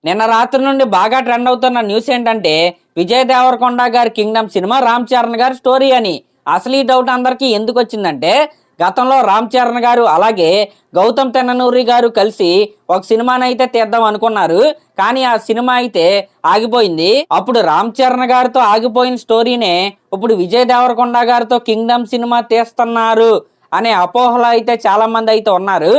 నిన్న రాత్రి నుండి బాగా ట్రెండ్ అవుతున్న న్యూస్ ఏంటంటే విజయ్ దేవరకొండ గారి కింగ్డమ్ సినిమా రామ్ చరణ్ గారి స్టోరీ అని. అసలు ఈ డౌట్ అందరికీ ఎందుకు వచ్చిందంటే గతంలో రామ్ చరణ్ గారు అలాగే గౌతమ్ తెన్ననూరి గారు కలిసి ఒక సినిమాని అయితే తీద్దాం అనుకున్నారు. కానీ ఆ సినిమా అయితే ఆగిపోయింది. అప్పుడు రామ్ చరణ్ గారితో ఆగిపోయిన స్టోరీనే ఇప్పుడు విజయ్ దేవరకొండ గారితో కింగ్డమ్ సినిమా తీస్తున్నారు అనే అపోహలు అయితే చాలా మంది అయితే ఉన్నారు.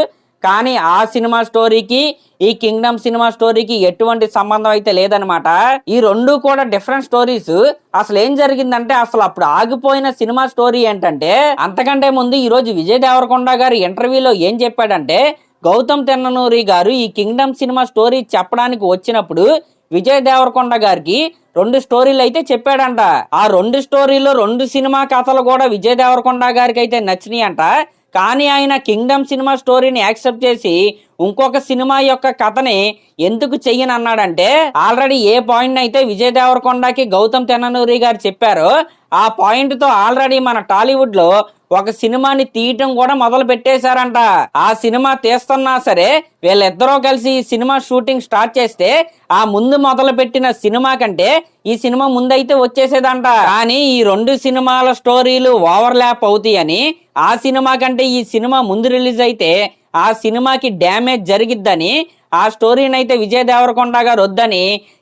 కానీ ఆ సినిమా స్టోరీకి ఈ కింగ్డమ్ సినిమా స్టోరీకి ఎటువంటి సంబంధం అయితే లేదనమాట. ఈ రెండు కూడా డిఫరెంట్ స్టోరీస్. అసలు ఏం జరిగిందంటే అసలు అప్పుడు ఆగిపోయిన సినిమా స్టోరీ ఏంటంటే, అంతకంటే ముందు ఈ రోజు విజయ్ దేవరకొండ గారు ఇంటర్వ్యూలో ఏం చెప్పాడంటే, గౌతమ్ తెన్ననూరి గారు ఈ కింగ్డమ్ సినిమా స్టోరీ చెప్పడానికి వచ్చినప్పుడు విజయ్ దేవరకొండ గారికి 2 స్టోరీలు అయితే చెప్పాడంట. ఆ 2 స్టోరీలు 2 సినిమా కథలు కూడా విజయ్ దేవరకొండ గారికి అయితే నచ్చినాయి అంట. కానీ ఆయన కింగ్డమ్ సినిమా స్టోరీని యాక్సెప్ట్ చేసి ఇంకొక సినిమా యొక్క కథని ఎందుకు చెయ్యని అన్నాడంటే, ఆల్రెడీ ఏ పాయింట్ అయితే విజయ్ దేవరకొండకి గౌతమ్ తెన్ననూరి గారు చెప్పారో ఆ పాయింట్ తో ఆల్రెడీ మన టాలీవుడ్ లో ఒక సినిమాని తీయటం కూడా మొదలు పెట్టేశారంట. ఆ సినిమా తీస్తున్నా సరే వీళ్ళిద్దరూ కలిసి ఈ సినిమా షూటింగ్ స్టార్ట్ చేస్తే ఆ ముందు మొదలు పెట్టిన సినిమా కంటే ఈ సినిమా ముందైతే వచ్చేసేదంట. కానీ ఈ 2 సినిమాల స్టోరీలు ఓవర్ ల్యాప్ అవుతాయని, ఆ సినిమా కంటే ఈ సినిమా ముందు రిలీజ్ అయితే ఆ సినిమాకి డ్యామేజ్ జరిగిద్దని ఆ స్టోరీని అయితే విజయ్ దేవరకొండ గారు వద్దని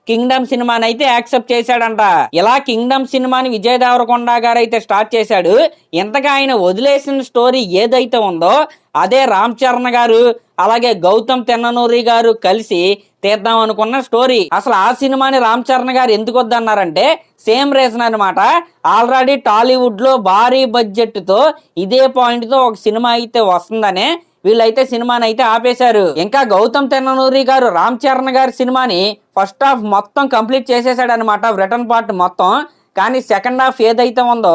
కింగ్డమ్ సినిమాని అయితే యాక్సెప్ట్ చేశాడంట. ఇలా కింగ్డమ్ సినిమాని విజయ్ దేవరకొండ గారు అయితే స్టార్ట్ చేశాడు. ఇంతగా ఆయన వదిలేసిన స్టోరీ ఏదైతే ఉందో అదే రామ్ చరణ్ గారు అలాగే గౌతమ్ తెన్ననూరి గారు కలిసి తీద్దాం అనుకున్న స్టోరీ. అసలు ఆ సినిమాని రామ్ చరణ్ గారు ఎందుకు వద్దన్నారంటే సేమ్ రీజన్ అనమాట. ఆల్రెడీ టాలీవుడ్ లో భారీ బడ్జెట్ తో ఇదే పాయింట్ తో ఒక సినిమా అయితే వస్తుందనే వీళ్ళైతే సినిమాని అయితే ఆపేశారు. ఇంకా గౌతమ్ తెన్ననూరి గారు రామ్ చరణ్ గారి సినిమాని ఫస్ట్ హాఫ్ మొత్తం కంప్లీట్ చేసేసాడు అనమాట, రిటర్న్ పార్ట్ మొత్తం. కానీ సెకండ్ హాఫ్ ఏదైతే ఉందో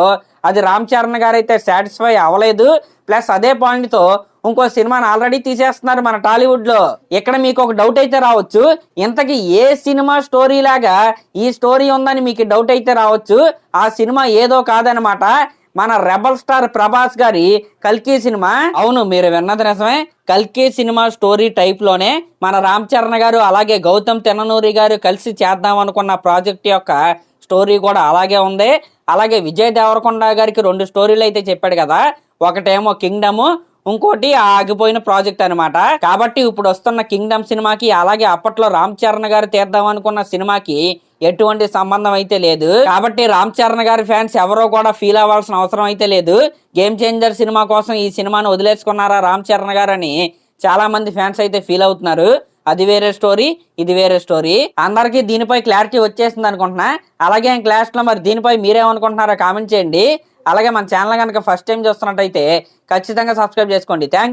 అది రామ్ చరణ్ గారు అయితే సాటిస్ఫై అవ్వలేదు. ప్లస్ అదే పాయింట్ తో ఇంకో సినిమాని ఆల్రెడీ తీసేస్తున్నారు మన టాలీవుడ్ లో. ఇక్కడ మీకు ఒక డౌట్ అయితే రావచ్చు, ఇంతకీ ఏ సినిమా స్టోరీ లాగా ఈ స్టోరీ ఉందని మీకు డౌట్ అయితే రావచ్చు. ఆ సినిమా ఏదో కాదనమాట, మన రెబల్ స్టార్ ప్రభాస్ గారి కల్కి సినిమా. అవును, మీరు విన్నది నిజమే. కల్కి సినిమా స్టోరీ టైప్ లోనే మన రామ్ చరణ్ గారు అలాగే గౌతమ్ తెన్ననూరి గారు కలిసి చేద్దాం అనుకున్న ప్రాజెక్ట్ యొక్క స్టోరీ కూడా అలాగే ఉంది. అలాగే విజయ్ దేవరకొండ గారికి 2 స్టోరీలు అయితే చెప్పాడు కదా, ఒకటేమో కింగ్డమ్, ఇంకోటి ఆగిపోయిన ప్రాజెక్ట్ అనమాట. కాబట్టి ఇప్పుడు వస్తున్న కింగ్డమ్ సినిమాకి అలాగే అప్పట్లో రామ్ చరణ్ గారు తీద్దాం అనుకున్న సినిమాకి ఎటువంటి సంబంధం అయితే లేదు. కాబట్టి రామ్ చరణ్ గారి ఫ్యాన్స్ ఎవరో కూడా ఫీల్ అవ్వాల్సిన అవసరం అయితే లేదు. గేమ్ చేంజర్ సినిమా కోసం ఈ సినిమాను వదిలేసుకున్నారా రామ్ చరణ్ గారు అని చాలా మంది ఫ్యాన్స్ అయితే ఫీల్ అవుతున్నారు. అది వేరే స్టోరీ, ఇది వేరే స్టోరీ. అందరికీ దీనిపై క్లారిటీ వచ్చేసింది అనుకుంటున్నా. అలాగే క్లాస్ లో మరి దీనిపై మీరేమనుకుంటున్నారో కామెంట్ చేయండి. అలాగే మన ఛానల్ కనుక ఫస్ట్ టైం చూస్తున్నట్టయితే ఖచ్చితంగా సబ్స్క్రైబ్ చేసుకోండి. Thank you.